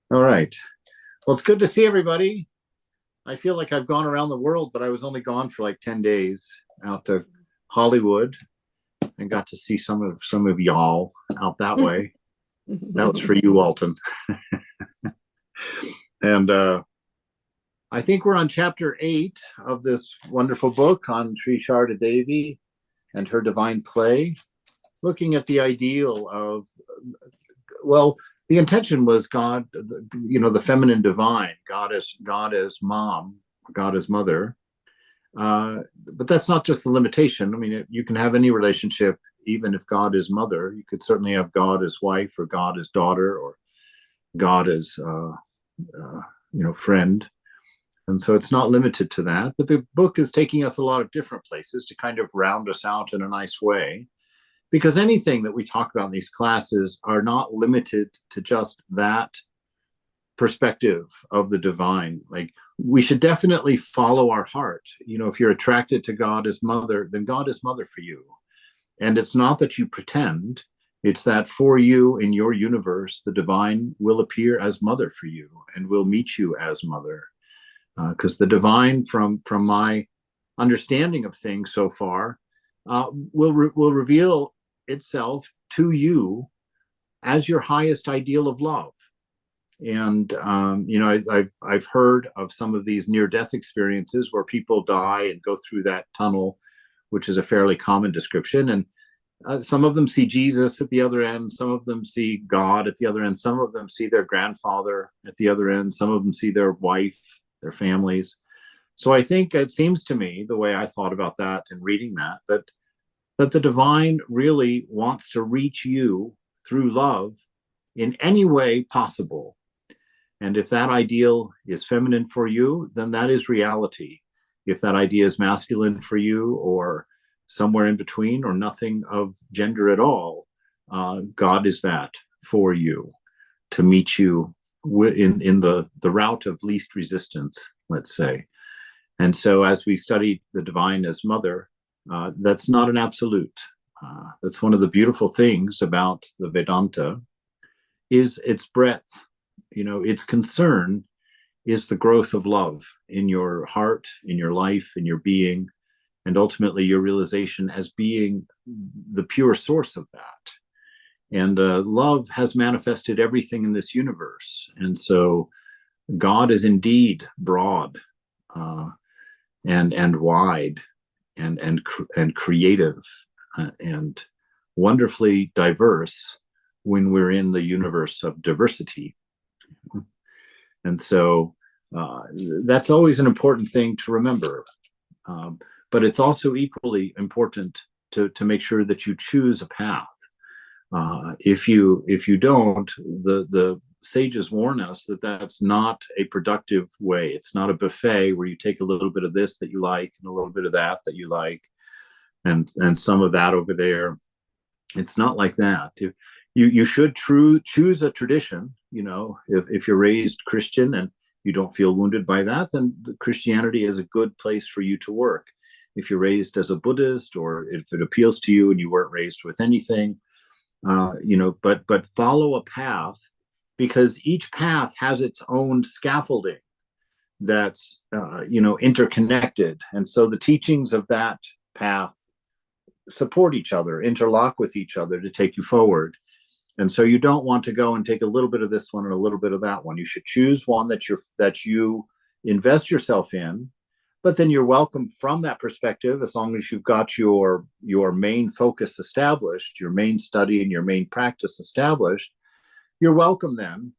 All right. Well, it's good to see everybody. I feel like I've gone around the world, but I was only gone for like 10 days out to Hollywood and got to see some of y'all out that way. That was for you, Walton. And I think we're on chapter 8 of this wonderful book on Sri Sarada Devi and her divine play, looking at the ideal of, well, the intention was God, the feminine divine, God as mom, God as mother. But that's not just the limitation. I mean, you can have any relationship, even if God is mother. You could certainly have God as wife, or God as daughter, or God as friend. And so it's not limited to that. But the book is taking us a lot of different places to kind of round us out in a nice way, because anything that we talk about in these classes are not limited to just that perspective of the divine. Like, we should definitely follow our heart. If you're attracted to God as mother, then God is mother for you. And it's not that you pretend, it's that for you in your universe, the divine will appear as mother for you and will meet you as mother. Because the divine, from my understanding of things so far, will reveal itself to you as your highest ideal of love. And I've heard of some of these near-death experiences where people die and go through that tunnel, which is a fairly common description. And some of them see Jesus at the other end, some of them see God at the other end, some of them see their grandfather at the other end, some of them see their wife, their families. So I think it seems to me, the way I thought about that and reading that the divine really wants to reach you through love in any way possible. And if that ideal is feminine for you, then that is reality. If that idea is masculine for you, or somewhere in between, or nothing of gender at all, God is that for you, to meet you in the route of least resistance, let's say. And so as we study the divine as mother, that's not an absolute. That's one of the beautiful things about the Vedanta, is its breadth. Its concern is the growth of love in your heart, in your life, in your being, and ultimately your realization as being the pure source of that. And love has manifested everything in this universe. And so God is indeed broad, and wide, and creative, and wonderfully diverse when we're in the universe of diversity. And so that's always an important thing to remember. But it's also equally important to make sure that you choose a path. If you don't, the sages warn us that that's not a productive way. It's not a buffet where you take a little bit of this that you like and a little bit of that you like, and some of that over there. It's not like that. You should choose a tradition. If you're raised Christian and you don't feel wounded by that, then Christianity is a good place for you to work. If you're raised as a Buddhist, or if it appeals to you and you weren't raised with anything, but follow a path, because each path has its own scaffolding that's interconnected. And so the teachings of that path support each other, interlock with each other to take you forward. And so you don't want to go and take a little bit of this one and a little bit of that one. You should choose one that you invest yourself in, but then you're welcome from that perspective, as long as you've got your main focus established, your main study and your main practice established. You're welcome then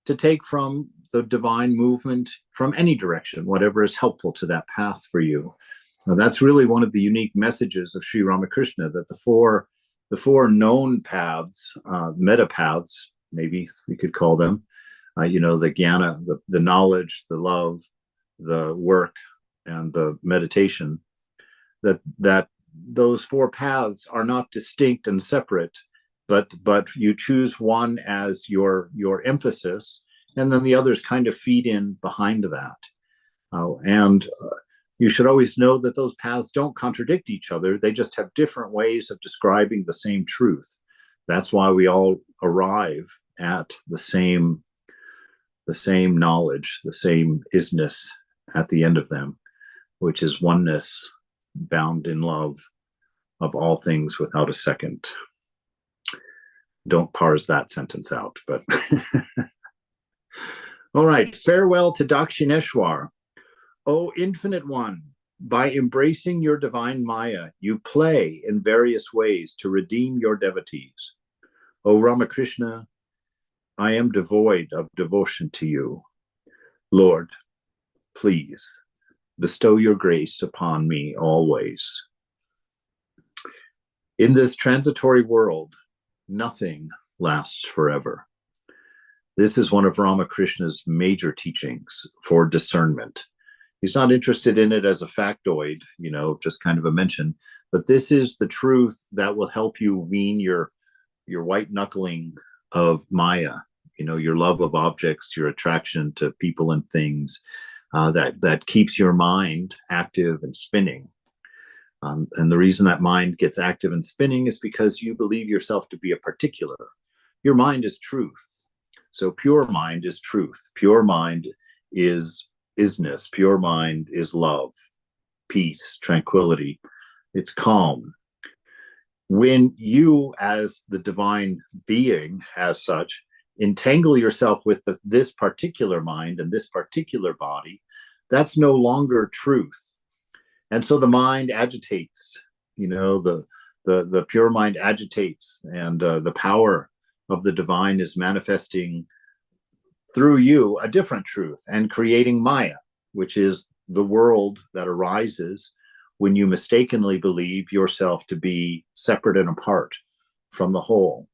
to take from the divine movement from any direction, whatever is helpful to that path for you. Now, that's really one of the unique messages of Sri Ramakrishna, that the four known paths, meta paths, maybe we could call them, the jnana, the knowledge, the love, the work, and the meditation, that those four paths are not distinct and separate, but you choose one as your emphasis, and then the others kind of feed in behind that. And you should always know that those paths don't contradict each other. They just have different ways of describing the same truth. That's why we all arrive at the same the same knowledge, the same isness at the end of them, which is oneness bound in love of all things without a second. Don't parse that sentence out, but all right. Farewell to Dakshineshwar. O Infinite One, by embracing your divine Maya, you play in various ways to redeem your devotees. O Ramakrishna, I am devoid of devotion to you. Lord, please bestow your grace upon me always. In this transitory world, nothing lasts forever. This is one of Ramakrishna's major teachings for discernment. He's not interested in it as a factoid, just kind of a mention, but this is the truth that will help you wean your white knuckling of Maya, your love of objects, your attraction to people and things, that keeps your mind active and spinning. And the reason that mind gets active and spinning is because you believe yourself to be a particular. Your mind is truth. So pure mind is truth. Pure mind is isness. Pure mind is love, peace, tranquility. It's calm. When you, as the divine being, as such, entangle yourself with this particular mind and this particular body, that's no longer truth. And so the mind agitates, the pure mind agitates, and the power of the divine is manifesting through you a different truth and creating Maya, which is the world that arises when you mistakenly believe yourself to be separate and apart from the whole.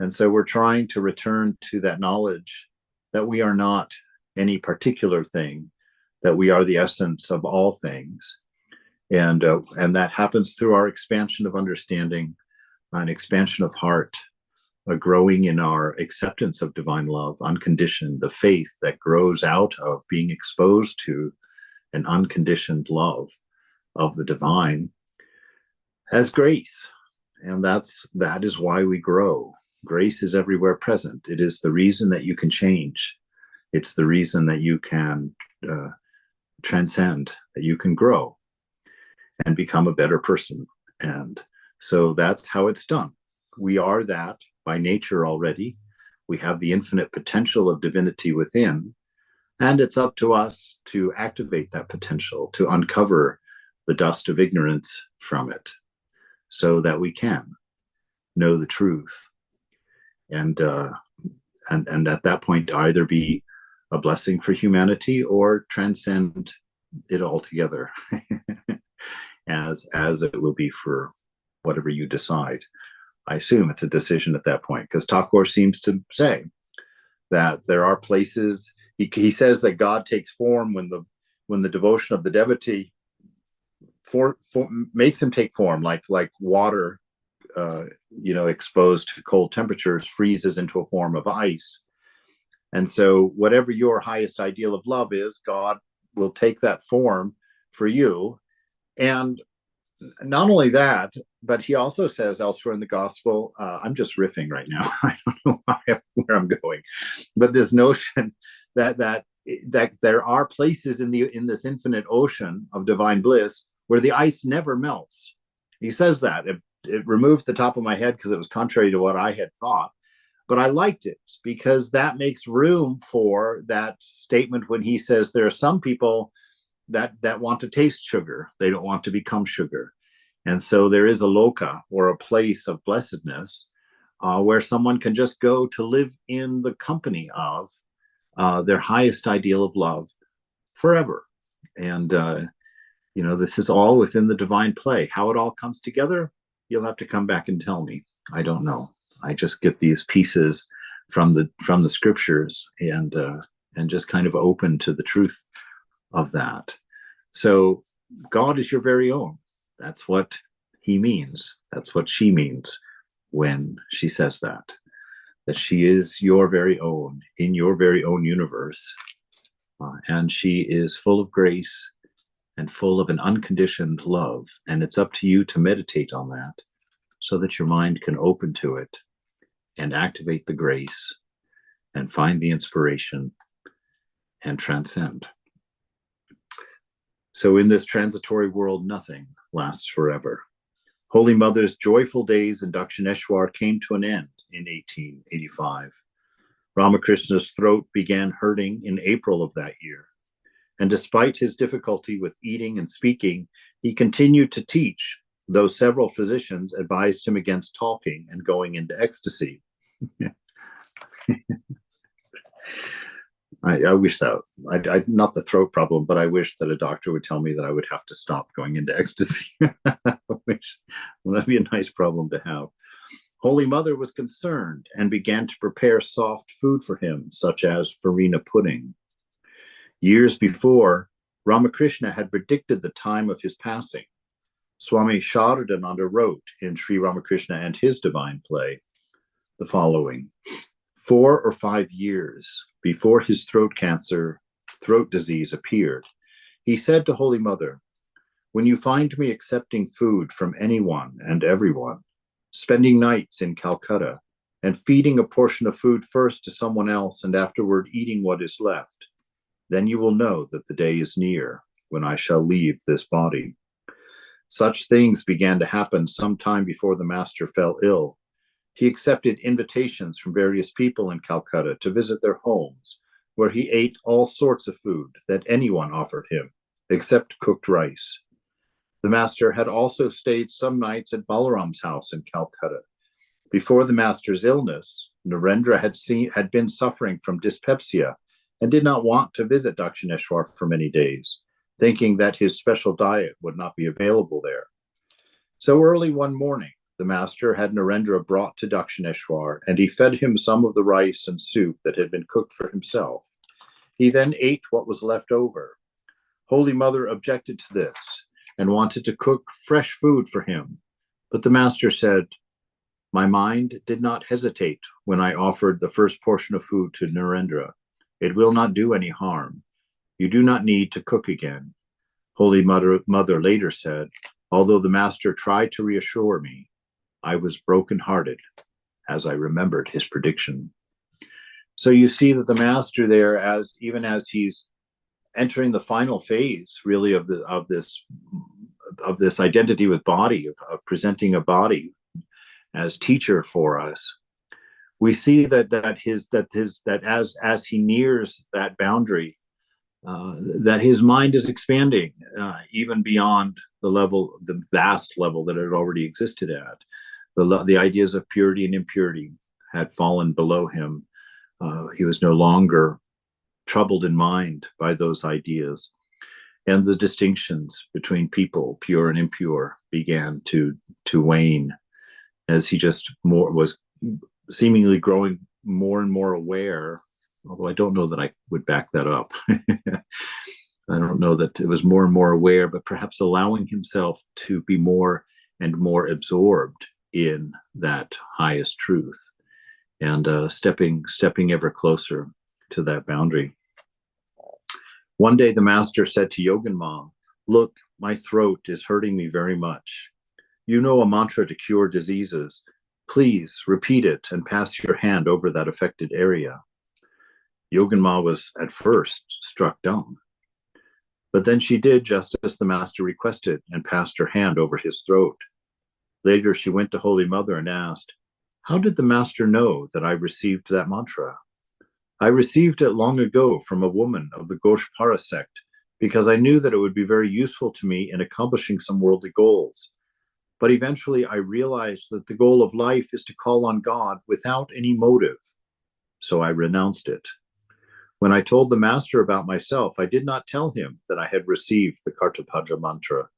And so we're trying to return to that knowledge that we are not any particular thing, that we are the essence of all things. And that happens through our expansion of understanding, an expansion of heart, a growing in our acceptance of divine love, unconditioned, the faith that grows out of being exposed to an unconditioned love of the divine as grace. And that is why we grow. Grace is everywhere present. It is the reason that you can change. It's the reason that you can transcend, that you can grow and become a better person. And so that's how it's done. We are that by nature already. We have the infinite potential of divinity within, and it's up to us to activate that potential, to uncover the dust of ignorance from it, so that we can know the truth, and at that point either be a blessing for humanity or transcend it altogether, as it will be for whatever you decide. I assume it's a decision at that point, because Thakur seems to say that there are places. He says that God takes form when the devotion of the devotee makes him take form, like water, exposed to cold temperatures, freezes into a form of ice. And so whatever your highest ideal of love is, God will take that form for you. And not only that, but he also says elsewhere in the gospel, I'm just riffing right now, I don't know where I'm going, but this notion that there are places in this infinite ocean of divine bliss where the ice never melts. He says that. It removed the top of my head because it was contrary to what I had thought, but I liked it because that makes room for that statement when he says there are some people that want to taste sugar. They don't want to become sugar. And so there is a loka, or a place of blessedness, where someone can just go to live in the company of their highest ideal of love forever. And, this is all within the divine play. How it all comes together, you'll have to come back and tell me. I don't know. I just get these pieces from the scriptures and just kind of open to the truth of that. So God is your very own. That's what he means. That's what she means when she says that she is your very own, in your very own universe. And she is full of grace and full of an unconditioned love. And it's up to you to meditate on that so that your mind can open to it and activate the grace and find the inspiration and transcend. So in this transitory world, nothing lasts forever. Holy Mother's joyful days in Dakshineshwar came to an end in 1885. Ramakrishna's throat began hurting in April of that year. And despite his difficulty with eating and speaking, he continued to teach, though several physicians advised him against talking and going into ecstasy. I wish that, not the throat problem, but I wish that a doctor would tell me that I would have to stop going into ecstasy. Which, well, that'd be a nice problem to have. Holy Mother was concerned and began to prepare soft food for him, such as farina pudding. Years before, Ramakrishna had predicted the time of his passing. Swami Sharadananda wrote in Sri Ramakrishna and his divine play the following: 4 or 5 years before his throat disease appeared, he said to Holy Mother, "When you find me accepting food from anyone and everyone, spending nights in Calcutta, and feeding a portion of food first to someone else and afterward eating what is left, then you will know that the day is near when I shall leave this body." Such things began to happen some time before the master fell ill. He accepted invitations from various people in Calcutta to visit their homes, where he ate all sorts of food that anyone offered him, except cooked rice. The master had also stayed some nights at Balaram's house in Calcutta. Before the master's illness, Narendra had been suffering from dyspepsia and did not want to visit Dakshineshwar for many days, thinking that his special diet would not be available there. So early one morning, the master had Narendra brought to Dakshineshwar, and he fed him some of the rice and soup that had been cooked for himself. He then ate what was left over. Holy Mother objected to this and wanted to cook fresh food for him, but the master said, "My mind did not hesitate when I offered the first portion of food to Narendra. It will not do any harm. You do not need to cook again." Holy Mother later said, "Although the master tried to reassure me, I was brokenhearted as I remembered his prediction." So you see that the master there, even as he's entering the final phase, really, of this identity with body, of presenting a body as teacher for us, we see that as he nears that boundary, that his mind is expanding even beyond the vast level that it already existed at. The ideas of purity and impurity had fallen below him. He was no longer troubled in mind by those ideas, and the distinctions between people, pure and impure, began to wane as he was seemingly growing more and more aware. Although I don't know that I would back that up. I don't know that it was more and more aware, but perhaps allowing himself to be more and more absorbed in that highest truth, and stepping ever closer to that boundary. One day the master said to Yoganma, "Look, my throat is hurting me very much. You know a mantra to cure diseases. Please repeat it and pass your hand over that affected area." Yoganma was at first struck dumb, but then she did just as the master requested and passed her hand over his throat. Later, she went to Holy Mother and asked, "How did the master know that I received that mantra?" "I received it long ago from a woman of the Goshpara sect because I knew that it would be very useful to me in accomplishing some worldly goals. But eventually I realized that the goal of life is to call on God without any motive. So I renounced it. When I told the master about myself, I did not tell him that I had received the Kartapaja mantra.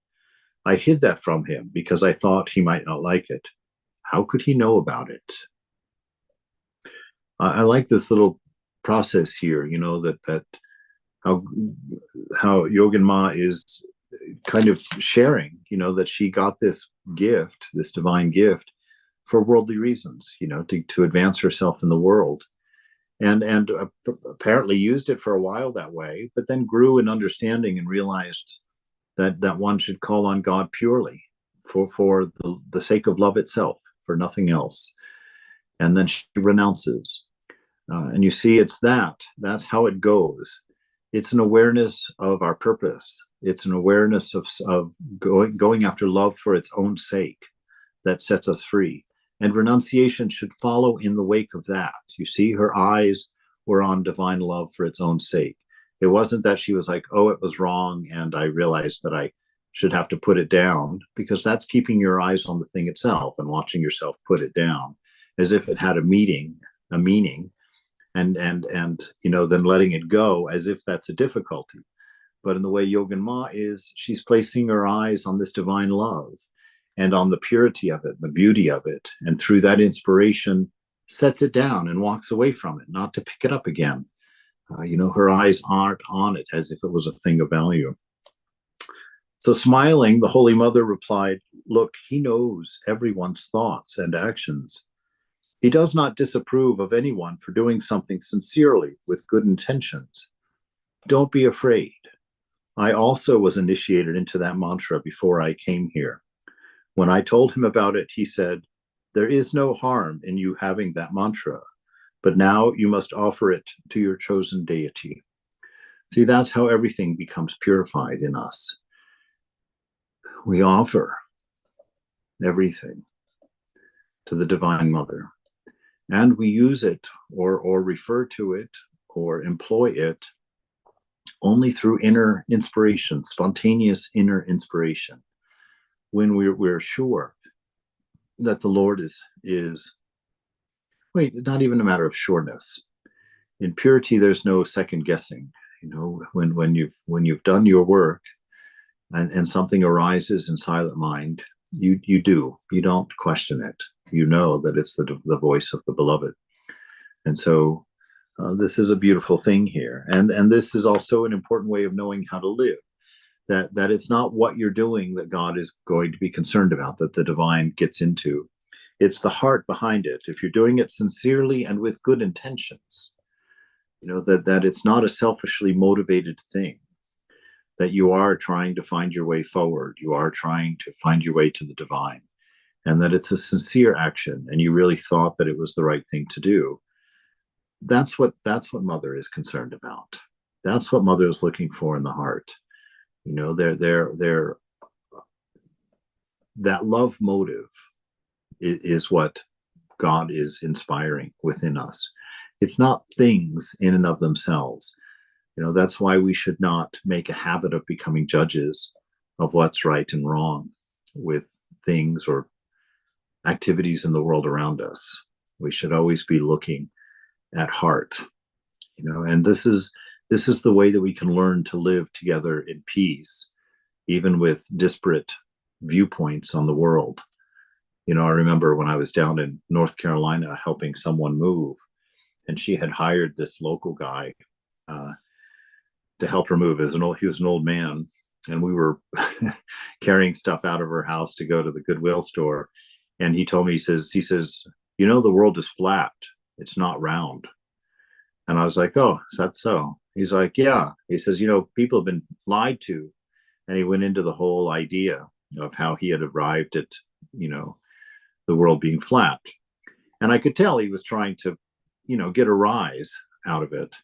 I hid that from him because I thought he might not like it. How could he know about it?" I like this little process here, that how Yoganma is kind of sharing, that she got this gift, this divine gift, for worldly reasons, to advance herself in the world, and apparently used it for a while that way, but then grew in understanding and realized that one should call on God purely for the sake of love itself, for nothing else. And then she renounces. And you see, that's how it goes. It's an awareness of our purpose. It's an awareness of going after love for its own sake that sets us free. And renunciation should follow in the wake of that. You see, her eyes were on divine love for its own sake. It wasn't that she was like, oh, it was wrong, and I realized that I should have to put it down, because that's keeping your eyes on the thing itself and watching yourself put it down as if it had a meaning, and then letting it go as if that's a difficulty. But in the way Yogan Ma is, she's placing her eyes on this divine love and on the purity of it, the beauty of it, and through that inspiration sets it down and walks away from it, not to pick it up again. Her eyes aren't on it as if it was a thing of value. So smiling, the Holy Mother replied, look, he knows everyone's thoughts and actions. He does not disapprove of anyone for doing something sincerely with good intentions. Don't be afraid. I also was initiated into that mantra before I came here. When I told him about it, he said, there is no harm in you having that mantra, but now you must offer it to your chosen deity. See, that's how everything becomes purified in us. We offer everything to the Divine Mother, and we use it or refer to it or employ it only through inner inspiration, spontaneous inner inspiration, when we're sure that the Lord is not even a matter of sureness. In purity, there's no second guessing. When you've done your work and something arises in silent mind, you don't question it. You know that it's the voice of the beloved. And so this is a beautiful thing here. And this is also an important way of knowing how to live. That it's not what you're doing that God is going to be concerned about, that the divine gets into. It's the heart behind it. If you're doing it sincerely and with good intentions, that it's not a selfishly motivated thing, that you are trying to find your way forward. You are trying to find your way to the divine, and that it's a sincere action, and you really thought that it was the right thing to do. That's what Mother is concerned about. That's what Mother is looking for in the heart. They're that love motive is what God is inspiring within us. It's not things in and of themselves. That's why we should not make a habit of becoming judges of what's right and wrong with things or activities in the world around us. We should always be looking at heart, and this is the way that we can learn to live together in peace, even with disparate viewpoints on the world. I remember when I was down in North Carolina helping someone move, and she had hired this local guy to help her move. He was an old man, and we were carrying stuff out of her house to go to the Goodwill store. And he told me, he says, the world is flat. It's not round. And I was like, oh, is that so? He's like, yeah. He says, people have been lied to. And he went into the whole idea of how he had arrived at, the world being flat. And I could tell he was trying to, get a rise out of it.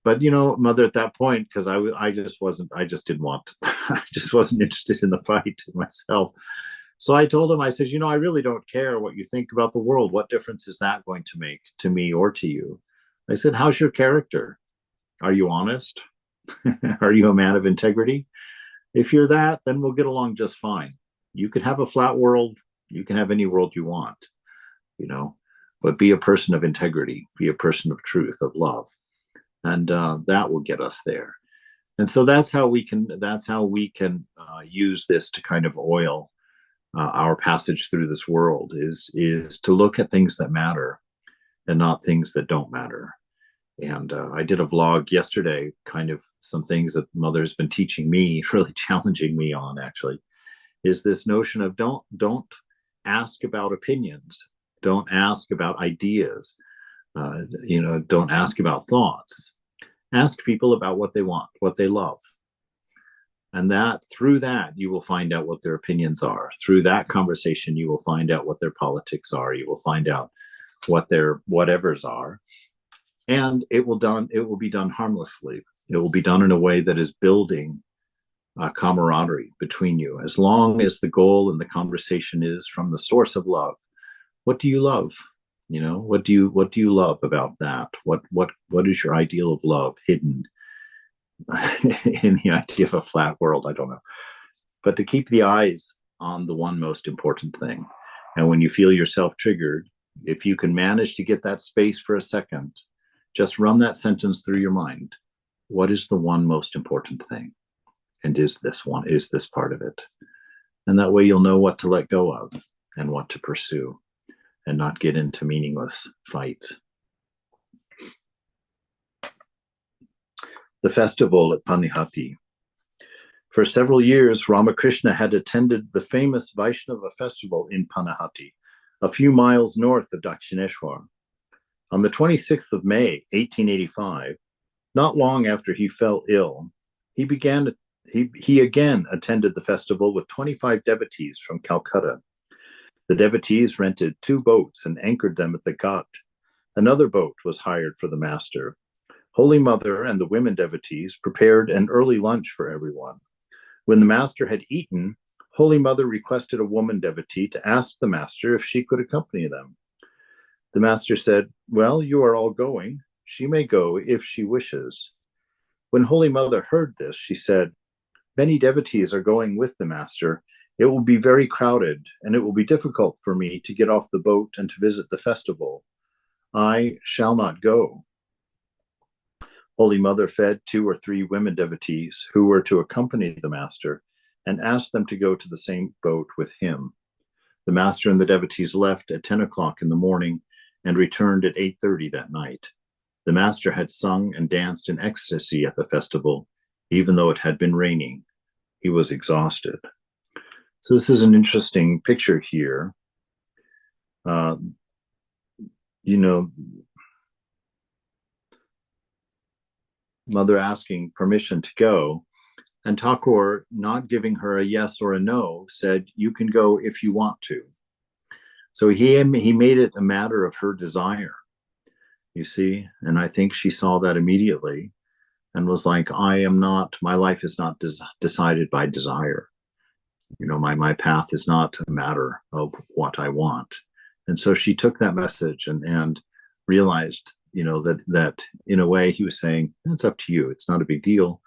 But, Mother, at that point, because I just wasn't interested in the fight myself. So I told him, I said, I really don't care what you think about the world. What difference is that going to make to me or to you? I said, how's your character? Are you honest? Are you a man of integrity? If you're that, then we'll get along just fine. You can have a flat world. You can have any world you want, but be a person of integrity, be a person of truth, of love. And that will get us there. And so that's how we can use this to kind of oil our passage through this world, is to look at things that matter and not things that don't matter. And I did a vlog yesterday, kind of some things that Mother has been teaching me, really challenging me on, actually, is this notion of don't ask about opinions, don't ask about ideas, don't ask about thoughts. Ask people about what they want, what they love. And through that, you will find out what their opinions are. Through that conversation, you will find out what their politics are. You will find out what their whatevers are. and it will be done harmlessly. It will be done in a way that is building camaraderie between you, as long as the goal and the conversation is from the source of love. What do you love? What do you love about that? What is your ideal of love hidden in the idea of a flat world? I don't know. But to keep the eyes on the one most important thing. And when you feel yourself triggered, if you can manage to get that space for a second, just run that sentence through your mind. What is the one most important thing? And is this part of it? And that way you'll know what to let go of and what to pursue and not get into meaningless fights. The festival at Panihati. For several years, Ramakrishna had attended the famous Vaishnava festival in Panihati, a few miles north of Dakshineshwar. On the 26th of May, 1885, not long after he fell ill, he again attended the festival with 25 devotees from Calcutta. The devotees rented 2 boats and anchored them at the ghat. Another boat was hired for the master. Holy Mother and the women devotees prepared an early lunch for everyone. When the master had eaten, Holy Mother requested a woman devotee to ask the master if she could accompany them. The master said, "Well, you are all going. She may go if she wishes." When Holy Mother heard this, she said, "Many devotees are going with the master. It will be very crowded, and it will be difficult for me to get off the boat and to visit the festival. I shall not go." Holy Mother fed 2 or 3 women devotees who were to accompany the master and asked them to go to the same boat with him. The master and the devotees left at 10 o'clock in the morning and returned at 8:30 that night. The master had sung and danced in ecstasy at the festival, even though it had been raining. He was exhausted. So this is an interesting picture here. Mother asking permission to go, and Thakur, not giving her a yes or a no, said, "You can go if you want to." So he made it a matter of her desire, you see, and I think she saw that immediately and was like, my life is not decided by desire. My path is not a matter of what I want. And so she took that message and realized, that in a way he was saying, it's up to you. It's not a big deal,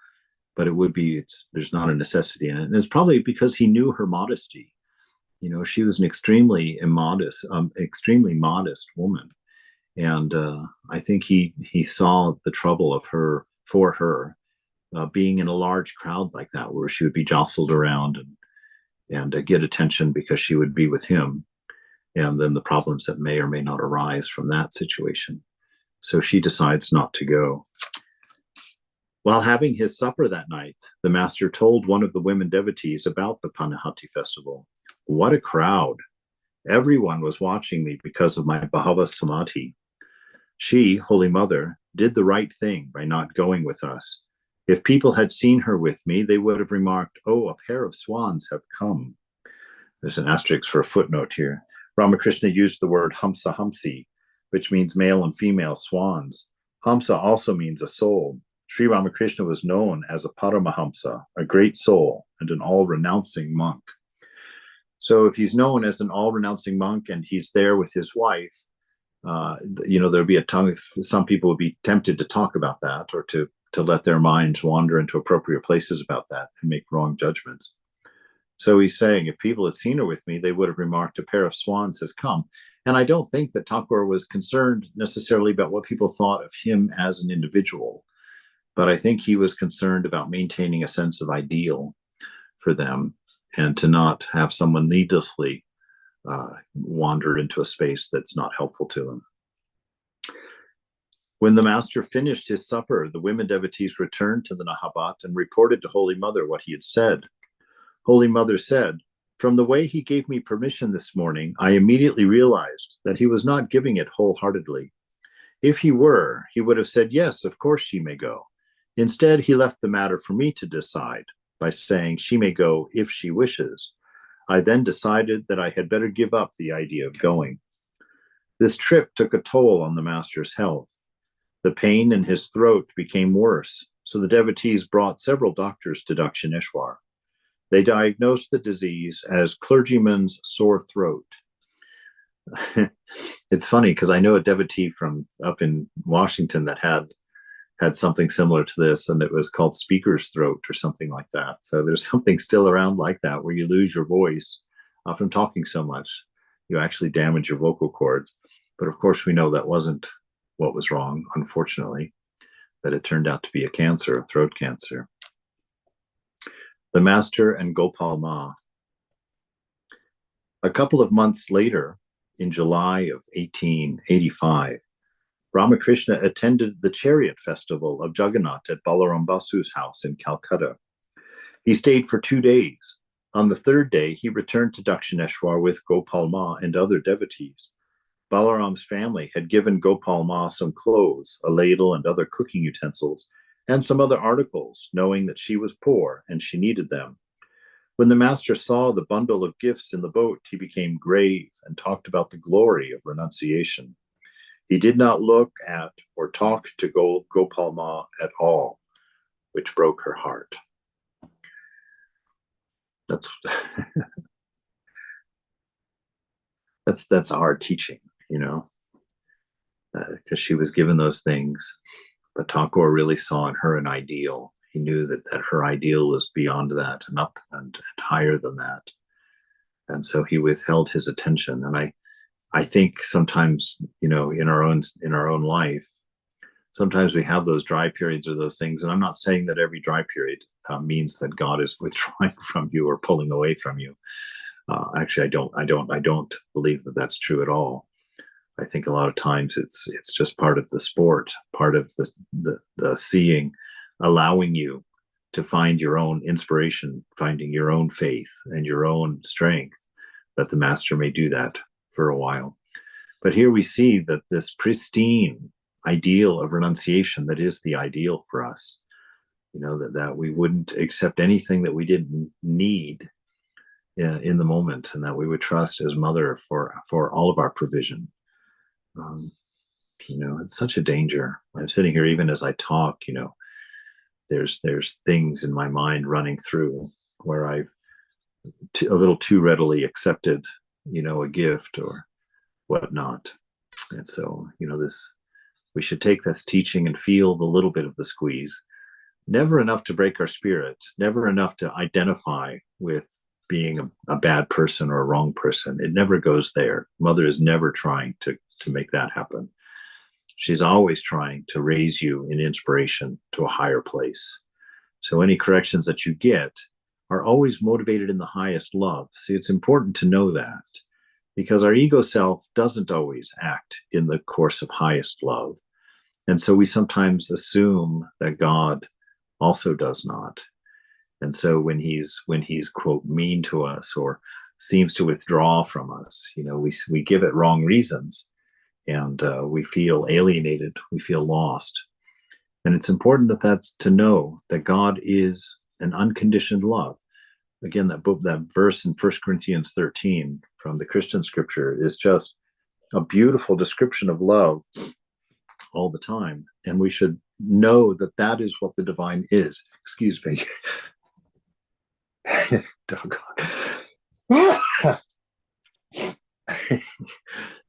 but there's not a necessity in it. And it's probably because he knew her modesty. She was an extremely modest woman. And I think he saw the trouble of for her being in a large crowd like that, where she would be jostled around and get attention because she would be with him, and then the problems that may or may not arise from that situation. So she decides not to go. While having his supper that night, the master told one of the women devotees about the Panihati festival. "What a crowd! Everyone was watching me because of my Bhava Samadhi. She, Holy Mother, did the right thing by not going with us. If people had seen her with me, they would have remarked, 'Oh, a pair of swans have come.'" There's an asterisk for a footnote here. Ramakrishna used the word Hamsa Hamsi, which means male and female swans. Hamsa also means a soul. Sri Ramakrishna was known as a Paramahamsa, a great soul, and an all-renouncing monk. So if he's known as an all-renouncing monk and he's there with his wife, there'll be some people would be tempted to talk about that, or to let their minds wander into appropriate places about that and make wrong judgments. So he's saying, if people had seen her with me, they would have remarked, "A pair of swans has come." And I don't think that Thakur was concerned necessarily about what people thought of him as an individual, but I think he was concerned about maintaining a sense of ideal for them, and to not have someone needlessly wander into a space that's not helpful to them. When the master finished his supper, the women devotees returned to the Nahabat and reported to Holy Mother what he had said. Holy Mother said, "From the way he gave me permission this morning, I immediately realized that he was not giving it wholeheartedly. If he were, he would have said, 'Yes, of course she may go.' Instead, he left the matter for me to decide by saying she may go if she wishes. I then decided that I had better give up the idea of going. This trip took a toll on the master's health. The pain in his throat became worse, so the devotees brought several doctors to Dakshineshwar. They diagnosed the disease as clergyman's sore throat. It's funny because I know a devotee from up in Washington that had something similar to this, and it was called speaker's throat or something like that. So there's something still around like that where you lose your voice from talking so much. You actually damage your vocal cords. But of course, we know that wasn't what was wrong, unfortunately, that it turned out to be a cancer, a throat cancer. The Master and Gopal Ma. A couple of months later, in July of 1885, Ramakrishna attended the chariot festival of Jagannath at Balaram Basu's house in Calcutta. He stayed for 2 days. On the third day, he returned to Dakshineshwar with Gopal Ma and other devotees. Balaram's family had given Gopal Ma some clothes, a ladle and other cooking utensils, and some other articles, knowing that she was poor and she needed them. When the master saw the bundle of gifts in the boat, he became grave and talked about the glory of renunciation. He did not look at or talk to Gopal Ma at all, which broke her heart. That's that's our teaching, because she was given those things, but Thakur really saw in her an ideal. He knew that her ideal was beyond that and up and higher than that, and so he withheld his attention. And I think sometimes, in our own life, sometimes we have those dry periods or those things. And I'm not saying that every dry period means that God is withdrawing from you or pulling away from you. Actually, I don't believe that that's true at all. I think a lot of times it's just part of the sport, part of the seeing, allowing you to find your own inspiration, finding your own faith and your own strength, that the master may do that for a while. But here we see that this pristine ideal of renunciation that is the ideal for us, that we wouldn't accept anything that we didn't need in the moment, and that we would trust as mother for all of our provision. It's such a danger. I'm sitting here, even as I talk, there's things in my mind running through where I've a little too readily accepted, a gift or whatnot. And so, we should take this teaching and feel the little bit of the squeeze. Never enough to break our spirit, never enough to identify with being a bad person or a wrong person. It never goes there. Mother is never trying to make that happen. She's always trying to raise you in inspiration to a higher place. So any corrections that you get are always motivated in the highest love. See, it's important to know that, because our ego self doesn't always act in the course of highest love. And so we sometimes assume that God also does not. And so when he's quote mean to us or seems to withdraw from us, we give it wrong reasons, and we feel alienated, we feel lost. And it's important that's to know that God is an unconditioned love. Again, that verse in 1 Corinthians 13 from the Christian scripture is just a beautiful description of love all the time. And we should know that is what the divine is. Excuse me.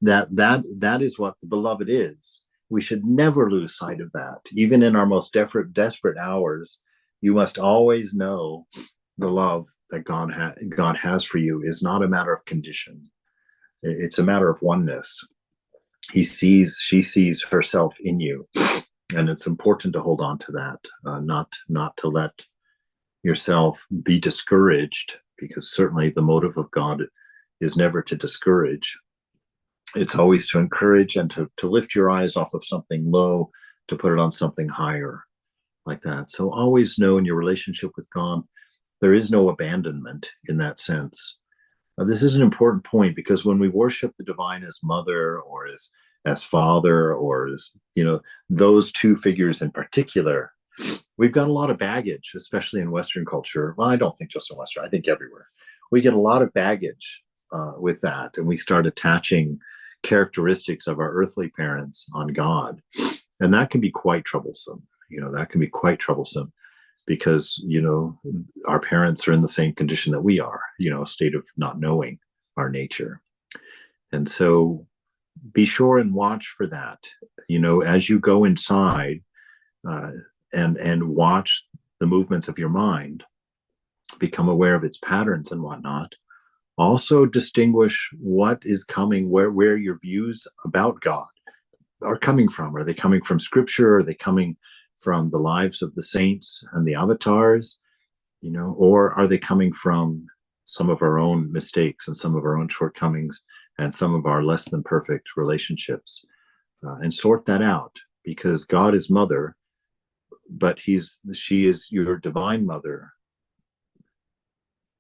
that is what the beloved is. We should never lose sight of that. Even in our most desperate hours, you must always know the love that God has for you is not a matter of condition. It's a matter of oneness. She sees herself in you, and it's important to hold on to that, not to let yourself be discouraged, because certainly the motive of God is never to discourage. It's always to encourage and to lift your eyes off of something low to put it on something higher, like that. So always know in your relationship with God, there is no abandonment in that sense. This is an important point, because when we worship the divine as mother or as father, or as, those two figures in particular, we've got a lot of baggage, especially in Western culture. Well, I don't think just in Western, I think everywhere. We get a lot of baggage with that, and we start attaching characteristics of our earthly parents on God. And that can be quite troublesome. That can be quite troublesome because, our parents are in the same condition that we are, a state of not knowing our nature. And so be sure and watch for that, as you go inside, and watch the movements of your mind, become aware of its patterns and whatnot. Also distinguish what is coming, where your views about God are coming from. Are they coming from scripture? Are they coming from the lives of the saints and the avatars? Or are they coming from some of our own mistakes and some of our own shortcomings and some of our less than perfect relationships? And sort that out, because God is mother, but she is your divine mother,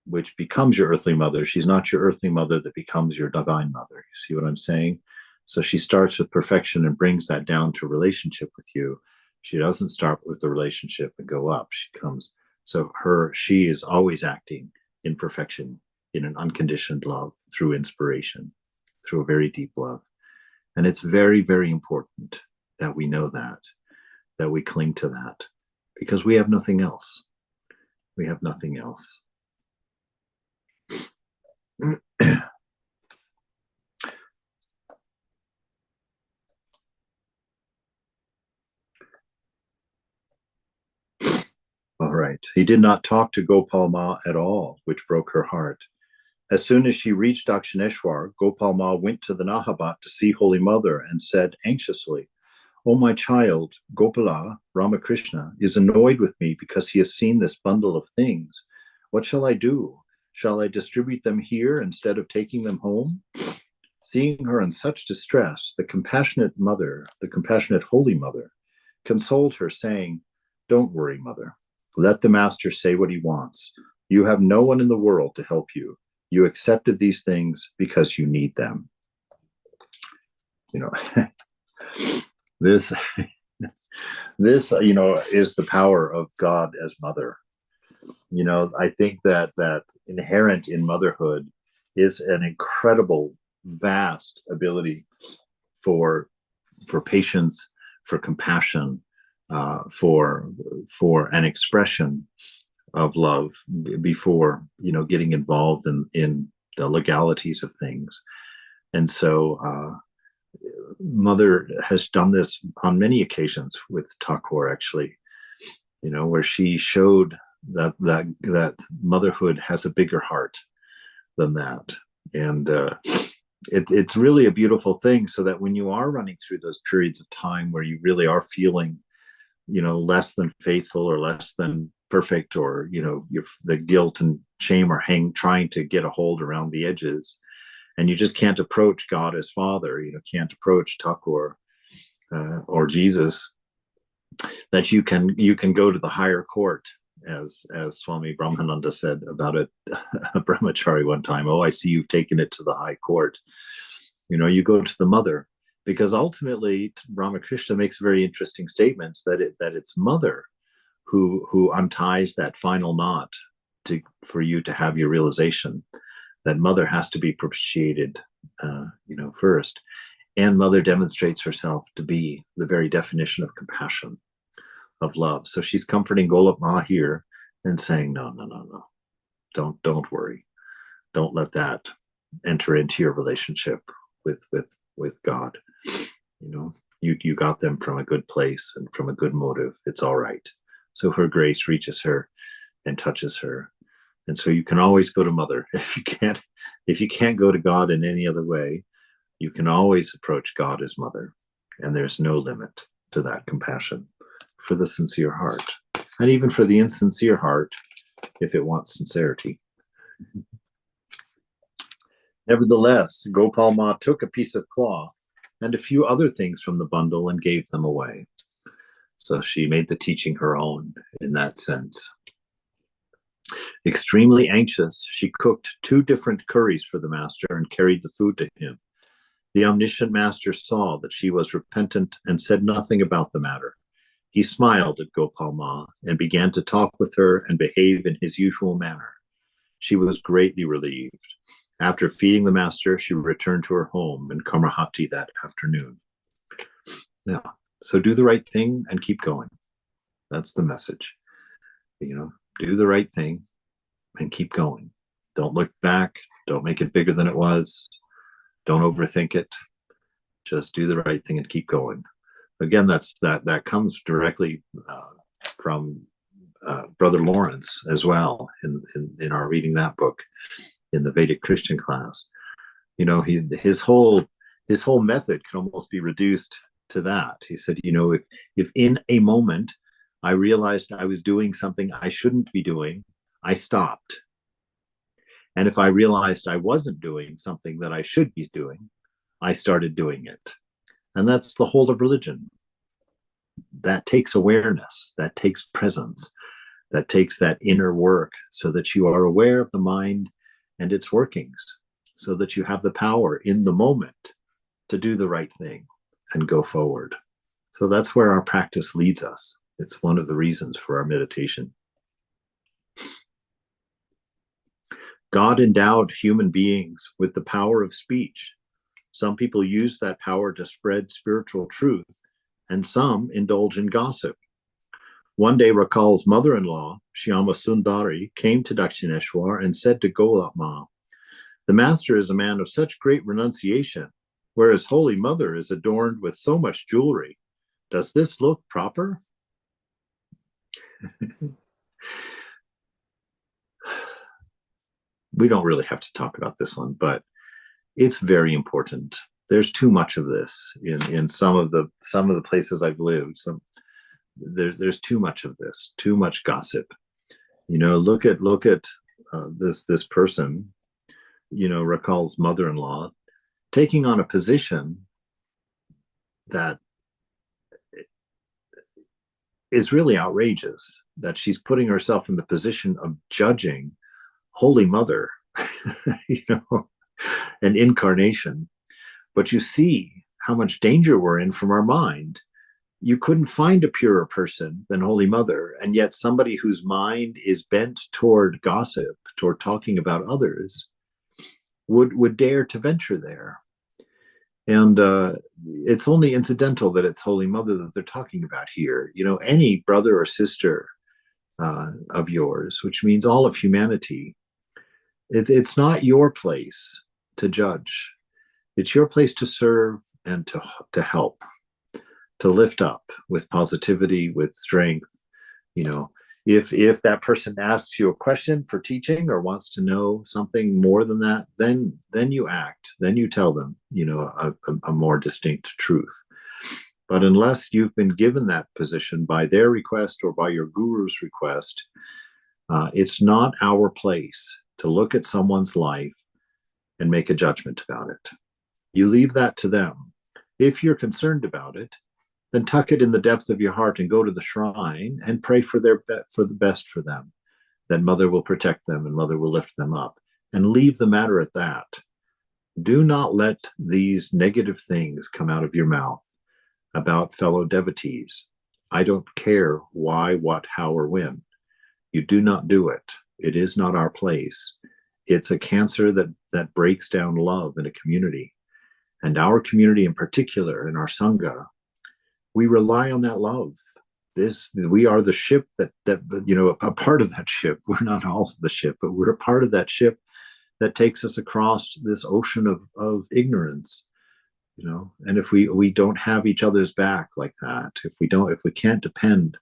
which becomes your earthly mother. She's not your earthly mother that becomes your divine mother. You see what I'm saying? So she starts with perfection and brings that down to relationship with you. She doesn't start with the relationship and go up. She is always acting in perfection, in an unconditioned love, through inspiration, through a very deep love. And it's very, very important that we know that we cling to that, because we have nothing else. We have nothing else. All right. He did not talk to Gopal Ma at all, which broke her heart. As soon as she reached Dakshineshwar, Gopal Ma went to the Nahabat to see Holy Mother and said anxiously, "Oh, my child, Gopala, Ramakrishna, is annoyed with me because he has seen this bundle of things. What shall I do? Shall I distribute them here instead of taking them home?" Seeing her in such distress, the compassionate Holy Mother, consoled her, saying, "Don't worry, Mother. Let the Master say what he wants. You have no one in the world to help you. You accepted these things because you need them." This this is the power of God as mother. I think that inherent in motherhood is an incredible, vast ability for patience, for compassion, for an expression of love before getting involved in the legalities of things. And so Mother has done this on many occasions with Thakur, actually, where she showed that motherhood has a bigger heart than that. And it's really a beautiful thing, so that when you are running through those periods of time where you really are feeling less than faithful or less than perfect, or the guilt and shame are trying to get a hold around the edges, and you just can't approach God as Father, can't approach Thakur or Jesus, that you can go to the higher court, as Swami Brahmananda said about a brahmachari one time. "Oh, I see you've taken it to the high court." You go to the mother, because ultimately Ramakrishna makes very interesting statements that it's Mother who unties that final knot for you to have your realization. That Mother has to be propitiated, first. And Mother demonstrates herself to be the very definition of compassion, of love. So she's comforting Golap Ma here and saying, no, don't worry. Don't let that enter into your relationship with God. You got them from a good place and from a good motive. It's all right. So her grace reaches her and touches her. And so you can always go to Mother. If you can't go to God in any other way, you can always approach God as Mother. And there's no limit to that compassion for the sincere heart. And even for the insincere heart, if it wants sincerity. Nevertheless, Gopal Ma took a piece of cloth and a few other things from the bundle and gave them away. So she made the teaching her own in that sense. Extremely anxious, she cooked 2 different curries for the Master and carried the food to him. The omniscient Master saw that she was repentant and said nothing about the matter. He smiled at Gopal Ma and began to talk with her and behave in his usual manner. She was greatly relieved. After feeding the Master, she returned to her home in Kamarhati that afternoon. Now, So do the right thing and keep going. That's the message. Do the right thing and keep going. Don't look back. Don't make it bigger than it was. Don't overthink it. Just do the right thing and keep going. Again, that comes directly from Brother Lawrence as well in our reading that book in the Vedic Christian class. His whole method can almost be reduced to that. He said, if in a moment I realized I was doing something I shouldn't be doing, I stopped. And if I realized I wasn't doing something that I should be doing, I started doing it. And that's the whole of religion. That takes awareness, that takes presence, that takes that inner work so that you are aware of the mind and its workings, so that you have the power in the moment to do the right thing and go forward. So that's where our practice leads us. It's one of the reasons for our meditation. God endowed human beings with the power of speech. Some people use that power to spread spiritual truth, and some indulge in gossip. One day, Rakal's mother-in-law, Shyama Sundari, came to Dakshineshwar and said to Golapma, "The master is a man of such great renunciation, whereas Holy Mother is adorned with so much jewelry. Does this look proper?" We don't really have to talk about this one, but it's very important. There's too much of this in some of the places I've lived. There's too much of this, too much gossip. Look at this person, Rakal's mother-in-law, taking on a position that is really outrageous, that she's putting herself in the position of judging Holy Mother, an incarnation. But you see how much danger we're in from our mind. You couldn't find a purer person than Holy Mother, and yet somebody whose mind is bent toward gossip, toward talking about others, would dare to venture there. And it's only incidental that it's Holy Mother that they're talking about here. Any brother or sister of yours, which means all of humanity, it's not your place to judge. It's your place to serve and to help, to lift up with positivity, with strength. If that person asks you a question for teaching or wants to know something more than that, then you act, then you tell them, a more distinct truth. But unless you've been given that position by their request or by your guru's request, it's not our place to look at someone's life and make a judgment about it. You leave that to them. If you're concerned about it, then tuck it in the depth of your heart and go to the shrine and pray for the best for them. Then Mother will protect them and Mother will lift them up, and leave the matter at that. Do not let these negative things come out of your mouth about fellow devotees. I don't care why, what, how, or when. You do not do it. It is not our place. It's a cancer that breaks down love in a community. And our community in particular, in our Sangha, we rely on that love. We are the ship that a part of that ship. We're not all of the ship, but we're a part of that ship that takes us across this ocean of ignorance. And if we don't have each other's back like that, if we can't depend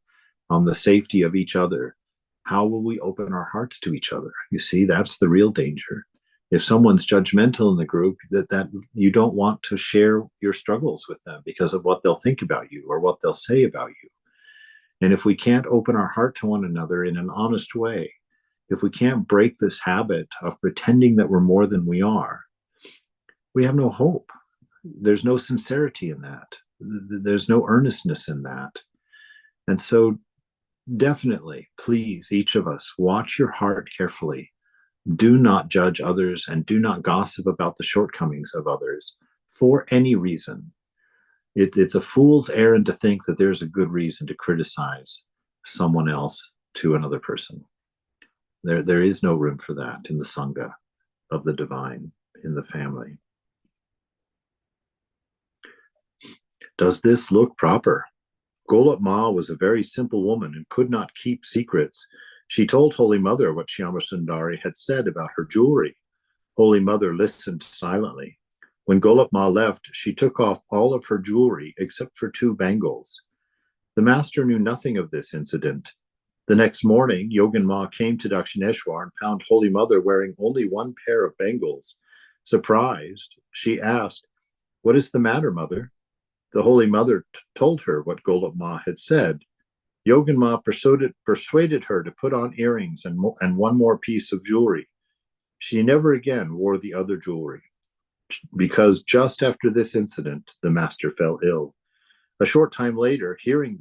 on the safety of each other, how will we open our hearts to each other? You see, that's the real danger. If someone's judgmental in the group, that you don't want to share your struggles with them because of what they'll think about you or what they'll say about you. And if we can't open our heart to one another in an honest way, if we can't break this habit of pretending that we're more than we are, we have no hope. There's no sincerity in that. There's no earnestness in that. And so definitely, please, each of us, watch your heart carefully. Do not judge others and do not gossip about the shortcomings of others for any reason. It's a fool's errand to think that there's a good reason to criticize someone else to another person. There is no room for that in the Sangha of the divine, in the family. Does this look proper? Golap Ma was a very simple woman and could not keep secrets. She told Holy Mother what Shyamasundari had said about her jewelry. Holy Mother listened silently. When Golap Ma left, she took off all of her jewelry except for 2 bangles. The master knew nothing of this incident. The next morning, Yogan Ma came to Dakshineshwar and found Holy Mother wearing only 1 pair of bangles. Surprised, she asked, "What is the matter, Mother?" The Holy Mother told her what Golap Ma had said. Yogan Ma persuaded her to put on earrings and 1 more piece of jewelry. She never again wore the other jewelry, because just after this incident, the master fell ill. A short time later, hearing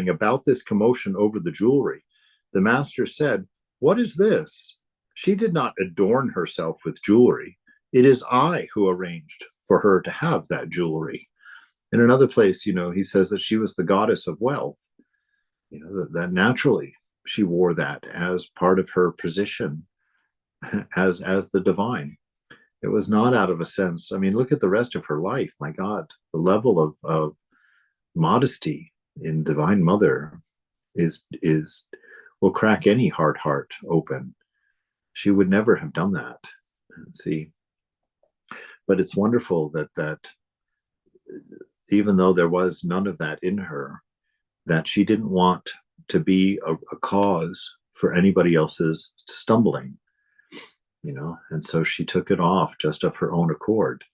about this commotion over the jewelry, the master said, "What is this? She did not adorn herself with jewelry. It is I who arranged for her to have that jewelry." In another place, he says that she was the goddess of wealth, that naturally she wore that as part of her position as the divine. It was not out of a sense. I mean, look at the rest of her life. My God, the level of modesty in Divine Mother will crack any hard heart open. She would never have done that. See, but it's wonderful that even though there was none of that in her, that she didn't want to be a cause for anybody else's stumbling. And so she took it off just of her own accord,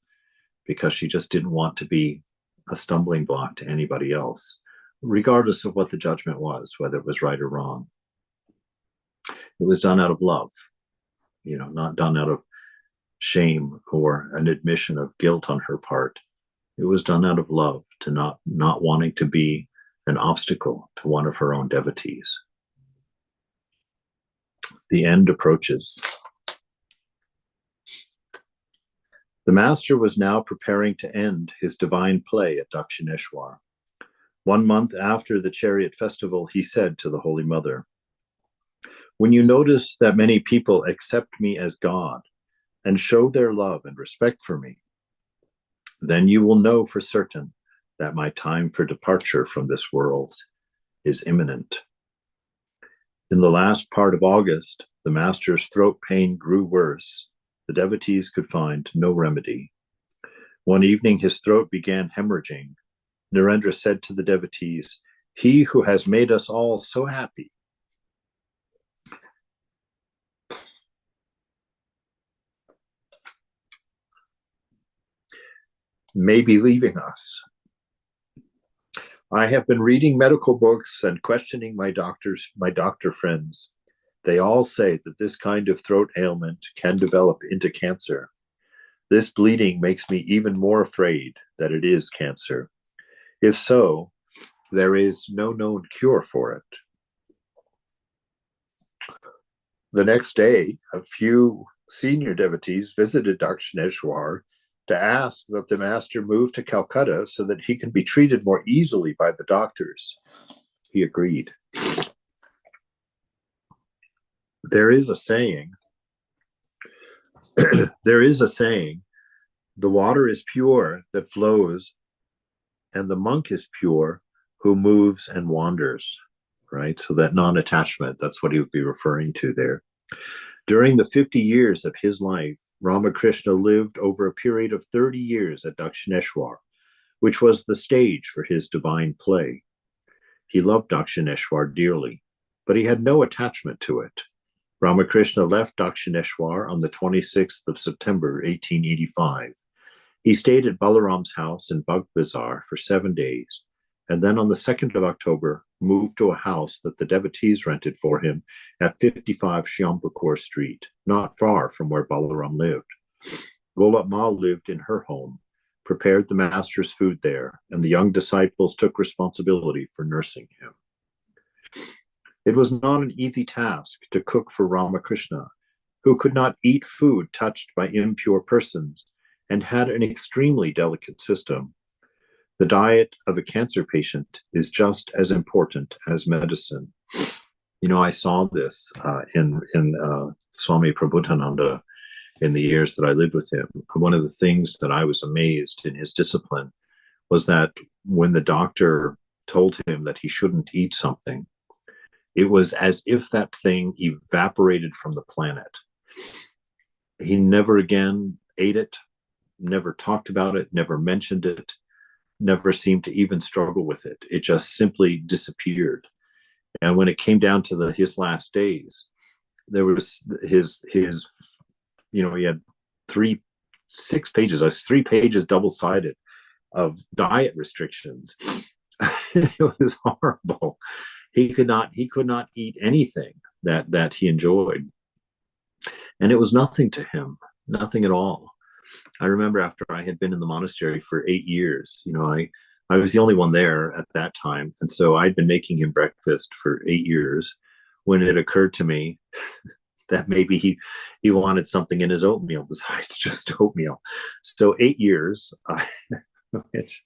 because she just didn't want to be a stumbling block to anybody else, regardless of what the judgment was, whether it was right or wrong. It was done out of love, not done out of shame or an admission of guilt on her part. It was done out of love, to not wanting to be an obstacle to one of her own devotees. The end approaches. The master was now preparing to end his divine play at Dakshineshwar. 1 month after the chariot festival, he said to the Holy Mother, "When you notice that many people accept me as God and show their love and respect for me, then you will know for certain that my time for departure from this world is imminent." In the last part of August, the master's throat pain grew worse. The devotees could find no remedy. One evening, his throat began hemorrhaging. Narendra said to the devotees, "He who has made us all so happy may be leaving us. I have been reading medical books and questioning my doctor friends. They all say that this kind of throat ailment can develop into cancer. This bleeding makes me even more afraid that it is cancer. If so, there is no known cure for it." The next day, a few senior devotees visited Dakshineshwar to ask that the master move to Calcutta so that he could be treated more easily by the doctors. He agreed. There is a saying, the water is pure that flows, and the monk is pure who moves and wanders, right? So that non-attachment, that's what he would be referring to there. During the 50 years of his life, Ramakrishna lived over a period of 30 years at Dakshineshwar, which was the stage for his divine play. He loved Dakshineshwar dearly, but he had no attachment to it. Ramakrishna left Dakshineshwar on the 26th of September, 1885. He stayed at Balaram's house in Bug Bazaar for 7 days, and then on the 2nd of October moved to a house that the devotees rented for him at 55 Shyampukur Street, not far from where Balaram lived. Golap Ma lived in her home, prepared the master's food there, and the young disciples took responsibility for nursing him. It was not an easy task to cook for Ramakrishna, who could not eat food touched by impure persons and had an extremely delicate system. The diet of a cancer patient is just as important as medicine. I saw this in Swami Prabhupada in the years that I lived with him. One of the things that I was amazed in his discipline was that when the doctor told him that he shouldn't eat something, it was as if that thing evaporated from the planet. He never again ate it, never talked about it, never mentioned it, never seemed to even struggle with it. It just simply disappeared. And when it came down to his last days, there was his he had 3 pages double sided of diet restrictions. It was horrible. He could not eat anything that he enjoyed, and it was nothing to him, nothing at all. I remember after I had been in the monastery for 8 years, I was the only one there at that time, and so I'd been making him breakfast for 8 years. When it occurred to me that maybe he wanted something in his oatmeal besides just oatmeal. So 8 years, which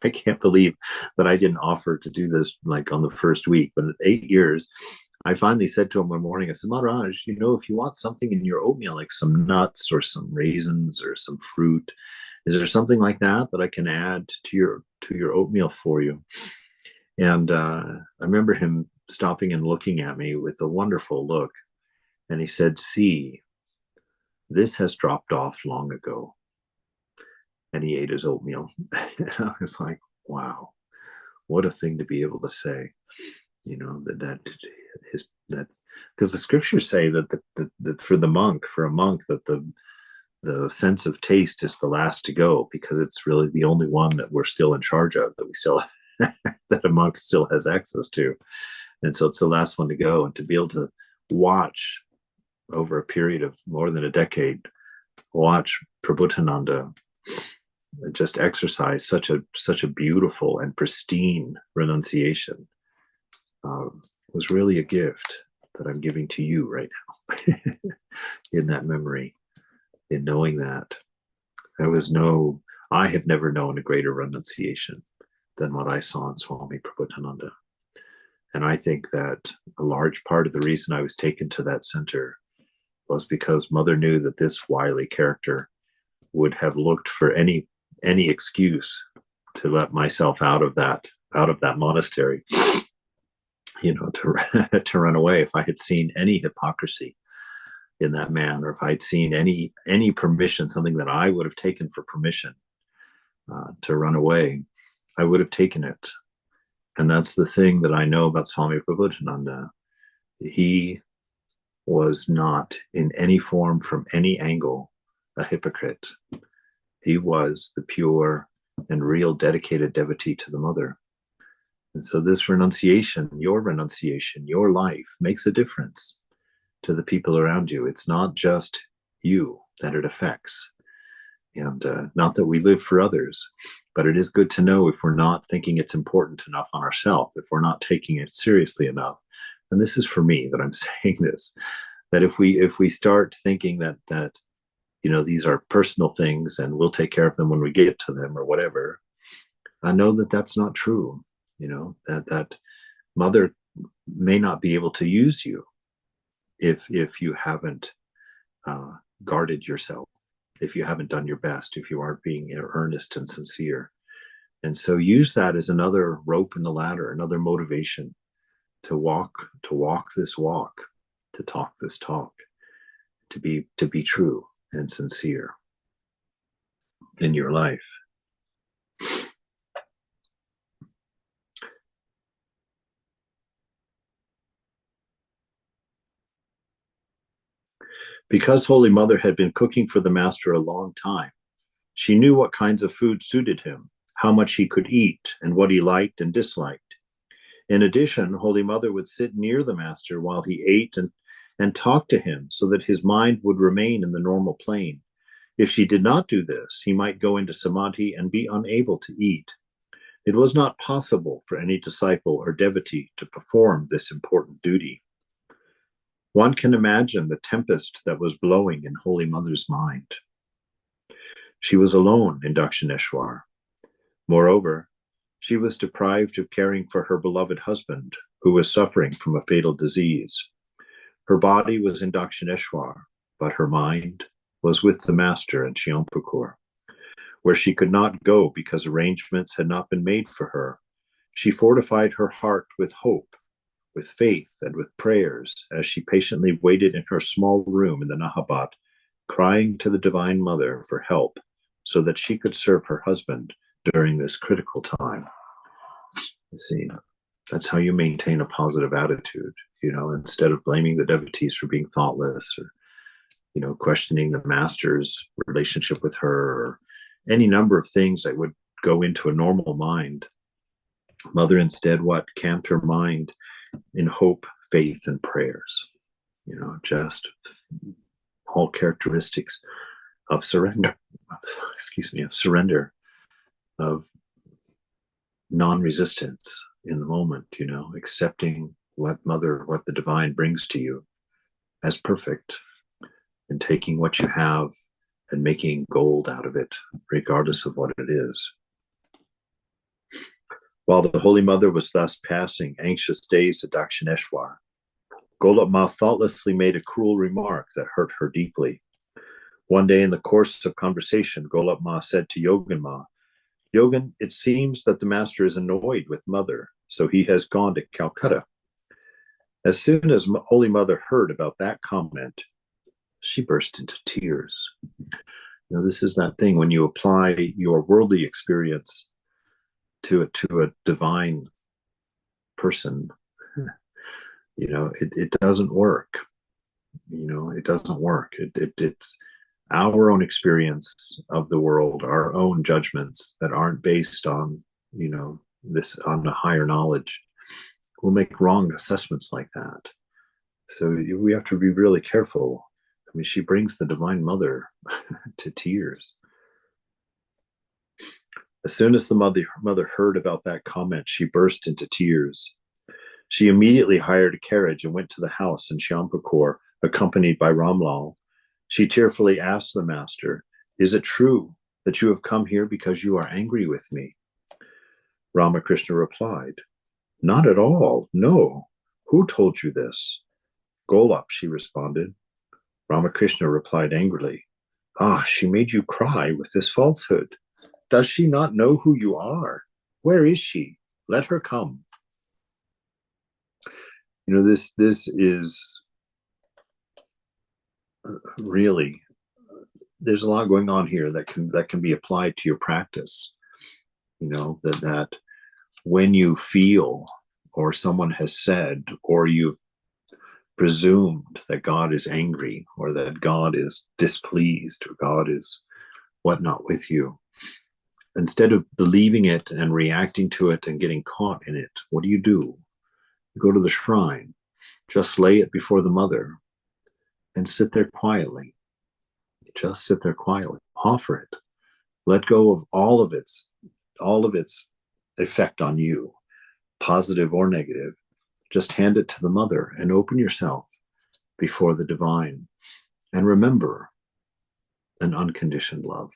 I can't believe that I didn't offer to do this like on the first week, but at 8 years, I finally said to him one morning, I said, Maharaj, if you want something in your oatmeal, like some nuts or some raisins or some fruit, is there something like that I can add to your oatmeal for you? And I remember him stopping and looking at me with a wonderful look. And he said, see, this has dropped off long ago. And he ate his oatmeal. And I was like, wow, what a thing to be able to say, that's because the scriptures say that for a monk, that the sense of taste is the last to go, because it's really the only one that we're still in charge of, that we still that a monk still has access to. And so it's the last one to go. And to be able to watch over a period of more than a decade, watch Prabhupada just exercise such a beautiful and pristine renunciation, was really a gift that I'm giving to you right now. In that memory, in knowing that I have never known a greater renunciation than what I saw in Swami Prabhupada. And I think that a large part of the reason I was taken to that center was because Mother knew that this wily character would have looked for any excuse to let myself out of that monastery, to run away. If I had seen any hypocrisy in that man, or if I'd seen any permission, something that I would have taken for permission to run away, I would have taken it. And that's the thing that I know about Swami Prabhupada. He was not in any form, from any angle, a hypocrite. He was the pure and real dedicated devotee to the mother. And so this renunciation, your life, makes a difference to the people around you. It's not just you that it affects. And not that we live for others, but it is good to know if we're not thinking it's important enough on ourselves, if we're not taking it seriously enough. And this is for me that I'm saying this, that if we start thinking that these are personal things and we'll take care of them when we get to them or whatever, I know that that's not true. That mother may not be able to use you if you haven't guarded yourself, if you haven't done your best, if you aren't being earnest and sincere. And so use that as another rope in the ladder, another motivation to walk this walk, to talk this talk, to be true and sincere in your life. Because Holy Mother had been cooking for the Master a long time, she knew what kinds of food suited him, how much he could eat, and what he liked and disliked. In addition, Holy Mother would sit near the Master while he ate and talk to him so that his mind would remain in the normal plane. If she did not do this, he might go into samadhi and be unable to eat. It was not possible for any disciple or devotee to perform this important duty. One can imagine the tempest that was blowing in Holy Mother's mind. She was alone in Dakshineshwar. Moreover, she was deprived of caring for her beloved husband, who was suffering from a fatal disease. Her body was in Dakshineshwar, but her mind was with the Master in Shyampukur, where she could not go because arrangements had not been made for her, She fortified her heart with hope, with faith, and with prayers as she patiently waited in her small room in the Nahabat, crying to the Divine Mother for help so that she could serve her husband during this critical time. You see, that's how you maintain a positive attitude, instead of blaming the devotees for being thoughtless or, questioning the master's relationship with her or any number of things that would go into a normal mind. Mother instead camped her mind in hope, faith, and prayers. Just all characteristics of surrender. Of surrender, of non-resistance in the moment. Accepting what the divine brings to you as perfect, and taking what you have and making gold out of it, regardless of what it is. While the Holy Mother was thus passing anxious days at Dakshineshwar, Golab Ma thoughtlessly made a cruel remark that hurt her deeply. One day in the course of conversation, Golab Ma said to Yogan Ma, "Yogan, it seems that the master is annoyed with Mother, so he has gone to Calcutta." As soon as Holy Mother heard about that comment, she burst into tears. This is that thing when you apply your worldly experience to a divine person, it doesn't work. It doesn't work. It's our own experience of the world, our own judgments that aren't based on, this on a higher knowledge. We'll make wrong assessments like that. So we have to be really careful. I mean, she brings the Divine Mother to tears. As soon as the mother heard about that comment, she burst into tears. She immediately hired a carriage and went to the house in Shyampukur, accompanied by Ramlal. She tearfully asked the master, "Is it true that you have come here because you are angry with me?" Ramakrishna replied, "Not at all, no. Who told you this?" "Golab," she responded. Ramakrishna replied angrily, "Ah, she made you cry with this falsehood. Does she not know who you are? Where is she? Let her come." This is really, there's a lot going on here that can be applied to your practice. That when you feel, or someone has said, or you've presumed that God is angry, or that God is displeased, or God is whatnot with you, instead of believing it and reacting to it and getting caught in it, what do? You go to the shrine, just lay it before the Mother, and sit there quietly. Just sit there quietly. Offer it. Let go of all of its effect on you, positive or negative. Just hand it to the Mother and open yourself before the divine. And remember an unconditioned love.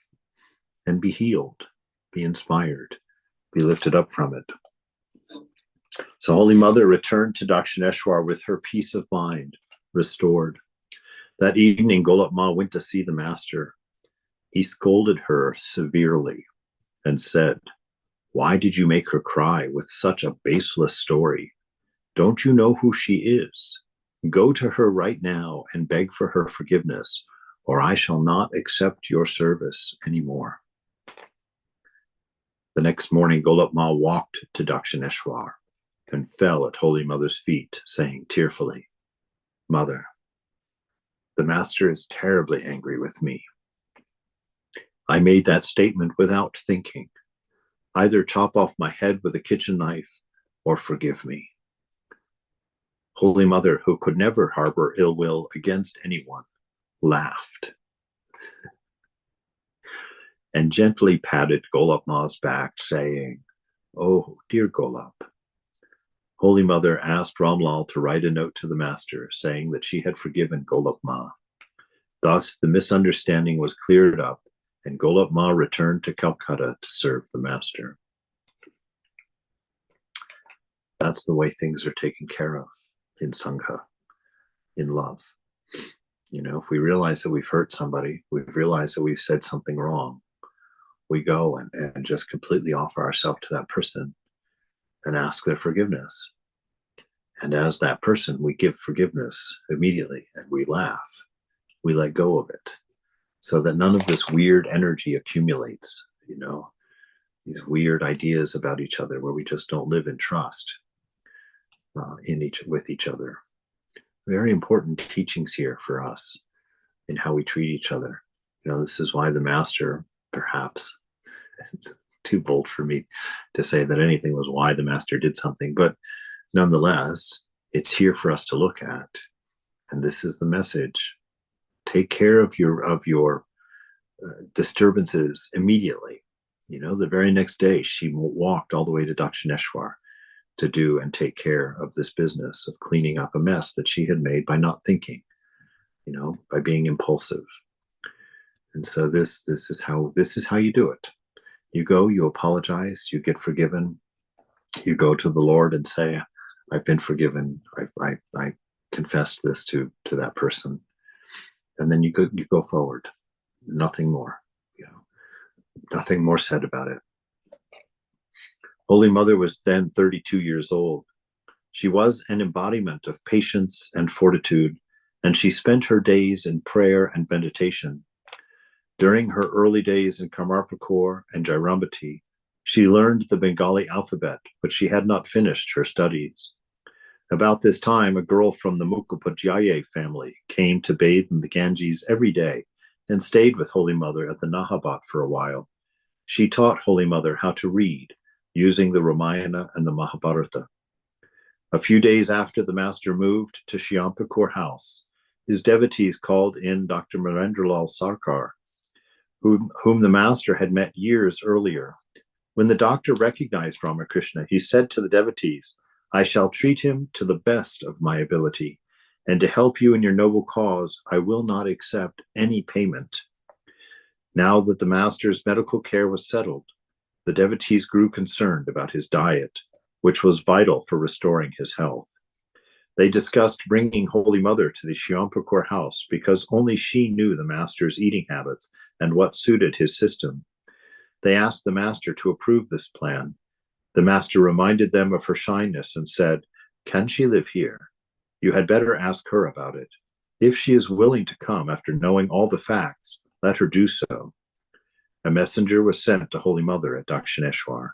And be healed. Be inspired. Be lifted up from it. So Holy Mother returned to Dakshineshwar with her peace of mind restored. That evening, Golab Ma went to see the master. He scolded her severely and said, "Why did you make her cry with such a baseless story? Don't you know who she is? Go to her right now and beg for her forgiveness, or I shall not accept your service anymore." The next morning, Golab Ma walked to Dakshineshwar and fell at Holy Mother's feet, saying tearfully, "Mother, the master is terribly angry with me. I made that statement without thinking. Either chop off my head with a kitchen knife or forgive me." Holy Mother, who could never harbor ill will against anyone, laughed and gently patted Golab Ma's back, saying, "Oh, dear Golab." Holy Mother asked Ramlal to write a note to the master saying that she had forgiven Golab Ma. Thus, the misunderstanding was cleared up, and Golab Ma returned to Calcutta to serve the master. That's the way things are taken care of in Sangha, in love. If we realize that we've hurt somebody, we've realized that we've said something wrong, we go and just completely offer ourselves to that person and ask their forgiveness. And as that person, we give forgiveness immediately and we laugh. We let go of it so that none of this weird energy accumulates, these weird ideas about each other where we just don't live in trust with each other. Very important teachings here for us in how we treat each other. This is why the master, perhaps, it's too bold for me to say that anything was why the master did something, but nonetheless, it's here for us to look at. And this is the message. Take care of your disturbances immediately. The very next day, she walked all the way to Dakshineshwar to do and take care of this business of cleaning up a mess that she had made by not thinking, by being impulsive. And so this is how you do it. You go, you apologize, you get forgiven, you go to the Lord and say, I've been forgiven. I confess this to that person. And then you go forward. Nothing more, nothing more said about it. Holy Mother was then 32 years old. She was an embodiment of patience and fortitude, and she spent her days in prayer and meditation. During her early days in Kamarpukur and Jairambati, she learned the Bengali alphabet, but she had not finished her studies. About this time, a girl from the Mukhopadhyaya family came to bathe in the Ganges every day and stayed with Holy Mother at the Nahabat for a while. She taught Holy Mother how to read, using the Ramayana and the Mahabharata. A few days after the master moved to Shyampukur House, his devotees called in Dr. Marendralal Sarkar, whom the master had met years earlier. When the doctor recognized Ramakrishna, he said to the devotees, I shall treat him to the best of my ability, and to help you in your noble cause, I will not accept any payment. Now that the master's medical care was settled, the devotees grew concerned about his diet, which was vital for restoring his health. They discussed bringing Holy Mother to the Shyampukur house because only she knew the master's eating habits and what suited his system. They asked the master to approve this plan. The master reminded them of her shyness and said, Can she live here? You had better ask her about it. If she is willing to come after knowing all the facts, let her do so. A messenger was sent to Holy Mother at Dakshineshwar.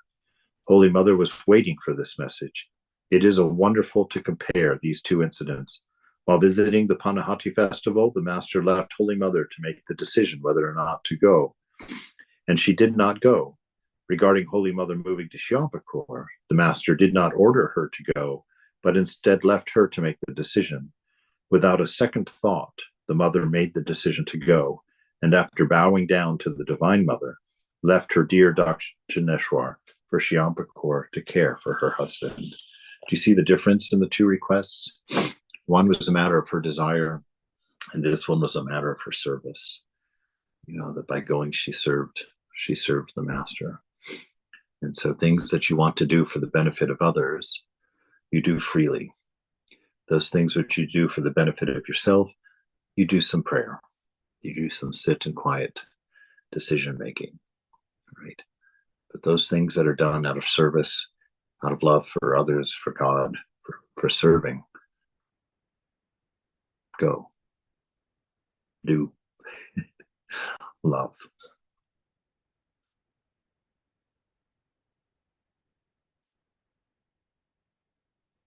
Holy Mother was waiting for this message. It is wonderful to compare these two incidents. While visiting the Panahati festival, the master left Holy Mother to make the decision whether or not to go. And she did not go. Regarding Holy Mother moving to Shyampukur, the master did not order her to go, but instead left her to make the decision. Without a second thought, the mother made the decision to go, and after bowing down to the Divine Mother, left her dear Dakshineshwar for Shyampukur to care for her husband. Do you see the difference in the two requests? One was a matter of her desire, and this one was a matter of her service. That by going she served the master. And so things that you want to do for the benefit of others, you do freely. Those things which you do for the benefit of yourself, you do some prayer. You do some sit and quiet decision making, right? But those things that are done out of service, out of love for others, for God, for serving, go, do, love.